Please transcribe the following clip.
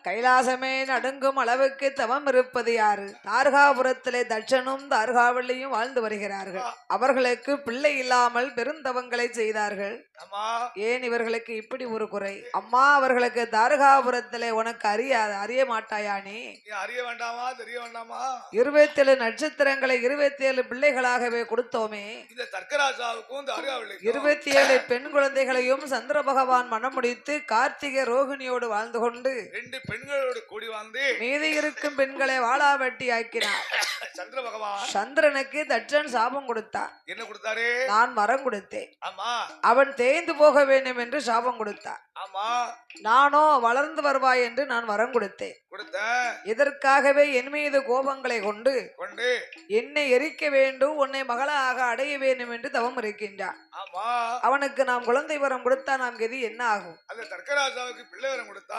கைலாசமே நடுங்கும் அளவுக்கு தவம் இருப்பது யாரு? தார்காபுரத்திலே தட்சனும் தார்காவல்லியும் வாழ்ந்து வருகிறார்கள். அவர்களுக்கு பிள்ளை இல்லாமல் பெருந்தவங்களை செய்தார்கள். ஏன் இவர்களுக்கு இப்படி ஒரு குறை? அம்மா, அவர்களுக்கு தார்காபுரத்திலே உனக்கு அறிய மாட்டாயா? நீ அறிய வேண்டாமா? தெரிய வேண்டாமா? 27 நட்சத்திரங்களை 27 பிள்ளைகளாகவே கொடுத்தோமே. இந்த தர்க்கராஜாவுக்கும் 27 பெண் குழந்தைகளையும் சந்திர பகவான் மனம் முடித்து கார்த்திகை ரோகிணியோடு வாழ்ந்து கொண்டு 2 பெண்களோடு கூடி வந்து மீதி இருக்கும் பெண்களை வாளாவட்டி ஆக்கினார். சந்திர பகவான் சந்திரனுக்கு தட்சன் சாபம் கொடுத்தார். என்ன கொடுத்தாரு? நான் வரம் கொடுத்தேன். ஆமா. அவன் தேய்ந்து போக வேண்டும் என்று சாபம் கொடுத்தார். ஆமா. நானோ வளர்ந்து வருவாய் என்று நான் வரம் கொடுத்தேன். இதற்காகவே என் மீது கோபங்களை கொண்டு என்னை எரிக்க வேண்டும், உன்னை மகளாக அடைய வேண்டும் என்று தவம் இருக்கின்றான். அவனுக்கு நாம் குழந்தை வரம் கொடுத்தா நாம் கதி என்ன ஆகும்? அந்த தர்க்கராஜாவுக்கு பிள்ளை வரம் கொடுத்தா